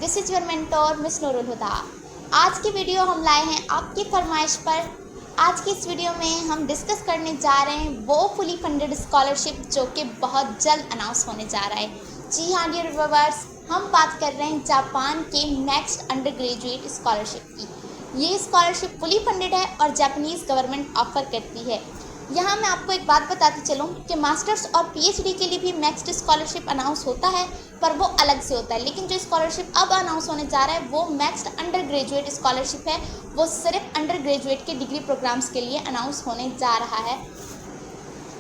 This is your mentor miss Nurul Huda. आज की video हम लाए हैं आपकी फरमाइश पर। आज की इस वीडियो में हम डिस्कस करने जा रहे हैं वो फुली फंडेड स्कॉलरशिप जो कि बहुत जल्द अनाउंस होने जा रहा है। जी हाँ डियर व्यूअर्स, हम बात कर रहे हैं जापान के नेक्स्ट अंडर ग्रेजुएट स्कॉलरशिप की। ये स्कॉलरशिप फुली फंडेड है और जापानीज़ गवर्नमेंट ऑफर करती है। यहाँ मैं आपको एक बात बताती चलूँ कि मास्टर्स और पीएचडी के लिए भी नेक्स्ट स्कॉलरशिप अनाउंस होता है, पर वो अलग से होता है। लेकिन जो स्कॉलरशिप अब अनाउंस होने जा रहा है वो नेक्स्ट अंडर ग्रेजुएट स्कॉलरशिप है। वो सिर्फ अंडर ग्रेजुएट के डिग्री प्रोग्राम्स के लिए अनाउंस होने जा रहा है।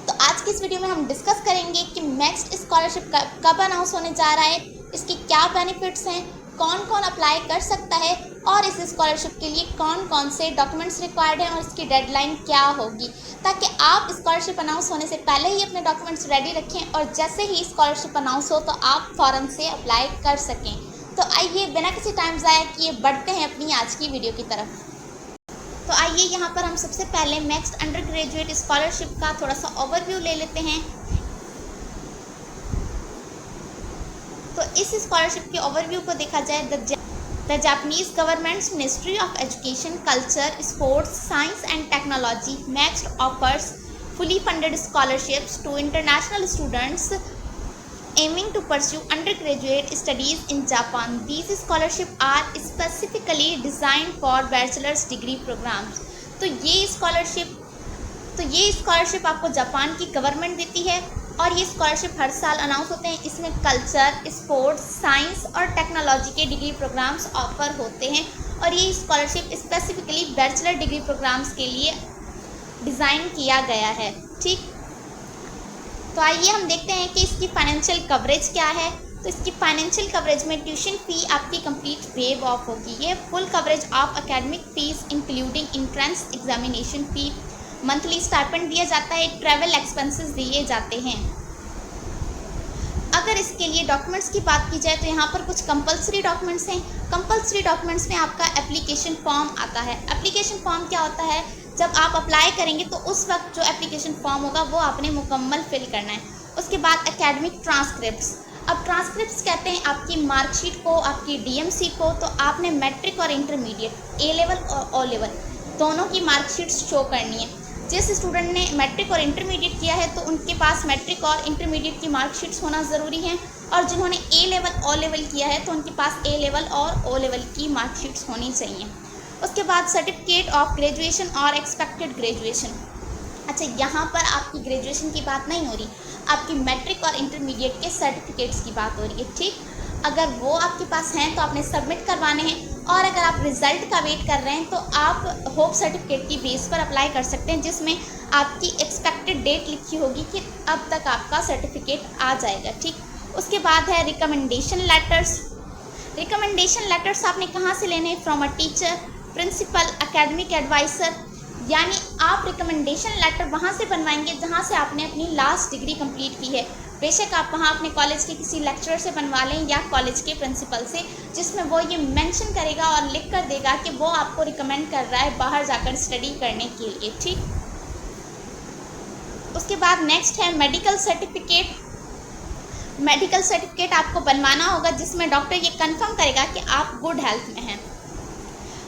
तो आज की इस वीडियो में हम डिस्कस करेंगे कि नेक्स्ट स्कॉलरशिप कब अनाउंस होने जा रहा है, इसके क्या बेनिफिट्स हैं, कौन कौन अप्लाई कर सकता है और इस स्कॉलरशिप के लिए कौन कौन से डॉक्यूमेंट्स रिक्वायर्ड हैं और इसकी डेडलाइन क्या होगी, ताकि आप स्कॉलरशिप अनाउंस होने से पहले ही अपने डॉक्यूमेंट्स रेडी रखें और जैसे ही स्कॉलरशिप अनाउंस हो तो आप फ़ौरन से अप्लाई कर सकें। तो आइए बिना किसी टाइम ज़ाया किए बढ़ते हैं अपनी आज की वीडियो की तरफ। तो आइए यहाँ पर हम सबसे पहले नेक्स्ट अंडर ग्रेजुएट स्कॉलरशिप का थोड़ा सा ओवरव्यू ले लेते हैं। तो इस स्कॉलरशिप के ओवरव्यू को देखा जाए, the Japanese governments ministry of education, culture, sports, science and technology next offers fully funded scholarships to international students aiming to pursue undergraduate studies in Japan. These scholarships are specifically designed for bachelor's degree programs. तो ये scholarship आपको Japan की government देती है और ये scholarship हर साल announce होते हैं। इसमें कल्चर, स्पोर्ट्स, साइंस और टेक्नोलॉजी के डिग्री प्रोग्राम्स ऑफर होते हैं और ये scholarship specifically bachelor degree programmes के लिए डिज़ाइन किया गया है। ठीक, तो आइए हम देखते हैं कि इसकी फाइनेंशियल कवरेज क्या है। तो इसकी फाइनेंशियल कवरेज में ट्यूशन फ़ी आपकी कंप्लीट वेव ऑफ होगी। ये full coverage of academic fees including entrance examination fee, monthly stipend दिया जाता है, ट्रैवल एक्सपेंसेस दिए जाते हैं। अगर इसके लिए डॉक्यूमेंट्स की बात की जाए तो यहाँ पर कुछ कंपलसरी डॉक्यूमेंट्स हैं। कंपलसरी डॉक्यूमेंट्स में आपका एप्लीकेशन फॉर्म आता है। एप्लीकेशन फॉर्म क्या होता है, जब आप अप्लाई करेंगे तो उस वक्त जो एप्लीकेशन फॉर्म होगा वो आपने मुकम्मल फिल करना है। उसके बाद एकेडमिक ट्रांसक्रिप्ट्स। अब ट्रांसक्रिप्ट्स कहते हैं आपकी मार्कशीट को, आपकी डीएमसी को। तो आपने मैट्रिक और इंटरमीडिएट, ए लेवल और ओ लेवल दोनों की मार्कशीट्स शो करनी है। जिस स्टूडेंट ने मैट्रिक और इंटरमीडिएट किया है तो उनके पास मैट्रिक और इंटरमीडिएट की मार्कशीट्स होना ज़रूरी है, और जिन्होंने ए लेवल ओ लेवल किया है तो उनके पास ए लेवल और ओ लेवल की मार्कशीट्स होनी चाहिए। उसके बाद सर्टिफिकेट ऑफ ग्रेजुएशन और एक्सपेक्टेड ग्रेजुएशन। अच्छा, यहाँ पर आपकी ग्रेजुएशन की बात नहीं हो रही, आपकी मैट्रिक और इंटरमीडिएट के सर्टिफिकेट्स की बात हो रही है। ठीक, अगर वो आपके पास हैं तो आपने सबमिट करवाने हैं, और अगर आप रिज़ल्ट का वेट कर रहे हैं तो आप होप सर्टिफिकेट की बेस पर अप्लाई कर सकते हैं, जिसमें आपकी एक्सपेक्टेड डेट लिखी होगी कि अब तक आपका सर्टिफिकेट आ जाएगा। ठीक, उसके बाद है रिकमेंडेशन लेटर्स। रिकमेंडेशन लेटर्स आपने कहाँ से लेने हैं, from a teacher, principal, academic adviser. यानी आप रिकमेंडेशन लेटर वहाँ से बनवाएंगे जहाँ से आपने अपनी लास्ट डिग्री कंप्लीट की है। बेशक आप वहाँ अपने कॉलेज के किसी लेक्चरर से बनवा लें या कॉलेज के प्रिंसिपल से, जिसमें वो ये मेंशन करेगा और लिख कर देगा कि वो आपको रिकमेंड कर रहा है बाहर जाकर स्टडी करने के लिए। ठीक, उसके बाद नेक्स्ट है मेडिकल सर्टिफिकेट। मेडिकल सर्टिफिकेट आपको बनवाना होगा जिसमें डॉक्टर ये कंफर्म करेगा कि आप गुड हेल्थ में हैं।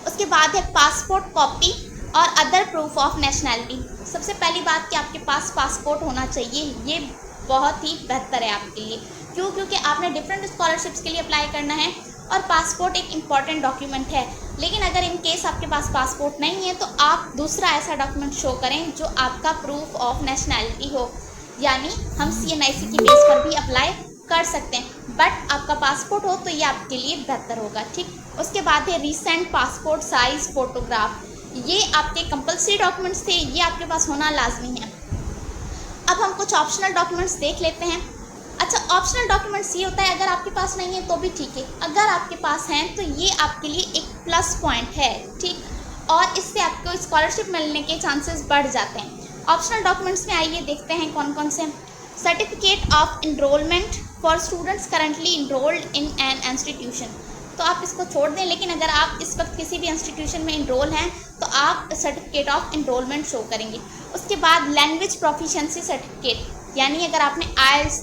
उसके बाद है पासपोर्ट कॉपी और अदर प्रूफ ऑफ नेशनैलिटी। सबसे पहली बात कि आपके पास पासपोर्ट होना चाहिए, ये बहुत ही बेहतर है आपके लिए। क्यों? क्योंकि आपने डिफरेंट स्कॉलरशिप्स के लिए अप्लाई करना है और पासपोर्ट एक इम्पॉर्टेंट डॉक्यूमेंट है। लेकिन अगर इन केस आपके पास पासपोर्ट नहीं है तो आप दूसरा ऐसा डॉक्यूमेंट शो करें जो आपका प्रूफ ऑफ नेशनैलिटी हो। यानी हम CNIC की बेस पर भी अप्लाई कर सकते हैं, बट आपका पासपोर्ट हो तो ये आपके लिए बेहतर होगा। ठीक, उसके बाद है रीसेंट पासपोर्ट साइज़ फ़ोटोग्राफ। ये आपके कंपलसरी डॉक्यूमेंट्स थे, ये आपके पास होना लाजमी है। अब हम कुछ ऑप्शनल डॉक्यूमेंट्स देख लेते हैं। अच्छा, ऑप्शनल डॉक्यूमेंट्स ये होता है अगर आपके पास नहीं है तो भी ठीक है, अगर आपके पास हैं तो ये आपके लिए एक प्लस पॉइंट है। ठीक, और इससे आपको स्कॉलरशिप मिलने के चांसेस बढ़ जाते हैं। ऑप्शनल डॉक्यूमेंट्स में आइए देखते हैं कौन कौन से। Certificate of enrolment for students currently enrolled in an institution. तो आप इसको छोड़ दें, लेकिन अगर आप इस वक्त किसी भी इंस्टीट्यूशन में इनरोल हैं तो आप सर्टिफिकेट ऑफ एनरोलमेंट शो करेंगे। उसके बाद लैंग्वेज प्रोफिशिएंसी सर्टिफिकेट, यानी अगर आपने IELTS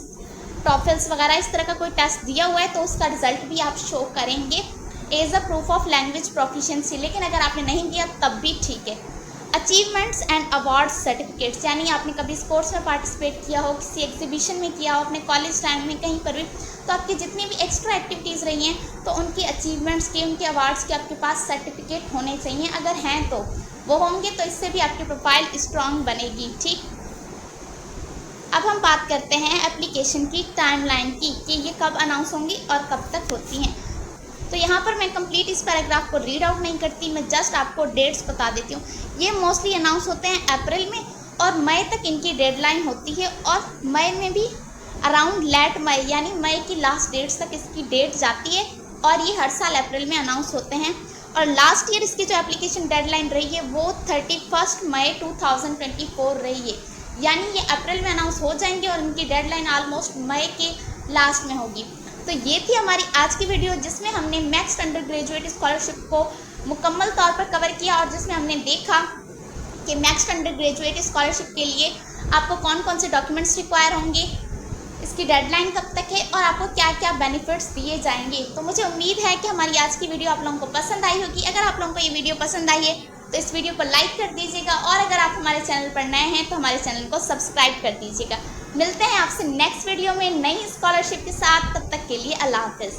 टॉफल्स वगैरह इस तरह का कोई टेस्ट दिया हुआ है तो उसका रिजल्ट भी आप शो करेंगे as a proof of language proficiency. लेकिन अगर आपने नहीं किया तब भी ठीक है। अचीवमेंट्स एंड अवार्ड सर्टिफिकेट्स, यानी आपने कभी स्पोर्ट्स में पार्टिसिपेट किया हो, किसी एग्जीबिशन में किया हो, अपने कॉलेज टाइम में कहीं पर भी, तो आपकी जितनी भी एक्स्ट्रा एक्टिविटीज़ रही हैं तो उनकी अचीवमेंट्स के, उनके अवार्ड्स के आपके पास सर्टिफिकेट होने चाहिए। अगर हैं तो वो होंगे तो इससे भी आपकी प्रोफाइल स्ट्रांग बनेगी। ठीक, अब हम बात करते हैं एप्लीकेशन की टाइमलाइन की कि ये कब अनाउंस होंगी और कब तक होती हैं। तो यहाँ पर मैं कंप्लीट इस पैराग्राफ को रीड आउट नहीं करती, मैं जस्ट आपको डेट्स बता देती हूँ। ये मोस्टली अनाउंस होते हैं अप्रैल में और मई तक इनकी डेडलाइन होती है, और मई में भी अराउंड लेट मई यानी मई की लास्ट डेट्स तक इसकी डेट जाती है, और ये हर साल अप्रैल में अनाउंस होते हैं। और लास्ट ईयर इसकी जो एप्लीकेशन डेडलाइन रही है वो 31 मई 2024 रही है, यानी ये अप्रैल में अनाउंस हो जाएंगे और इनकी डेडलाइन ऑलमोस्ट मई के लास्ट में होगी। तो ये थी हमारी आज की वीडियो जिसमें हमने नेक्स्ट अंडर ग्रेजुएट स्कॉलरशिप को मुकम्मल तौर पर कवर किया, और जिसमें हमने देखा कि नेक्स्ट अंडर ग्रेजुएट स्कॉलरशिप के लिए आपको कौन कौन से डॉक्यूमेंट्स रिक्वायर होंगे, इसकी डेडलाइन कब तक है और आपको क्या क्या बेनिफिट्स दिए जाएंगे। तो मुझे उम्मीद है कि हमारी आज की वीडियो आप लोगों को पसंद आई होगी। अगर आप लोगों को ये वीडियो पसंद आई है तो इस वीडियो को लाइक कर दीजिएगा, और अगर आप हमारे चैनल पर नए हैं तो हमारे चैनल को सब्सक्राइब कर दीजिएगा। मिलते हैं आपसे नेक्स्ट वीडियो में नई स्कॉलरशिप के साथ, तब तक के लिए अल्लाह हाफिज़।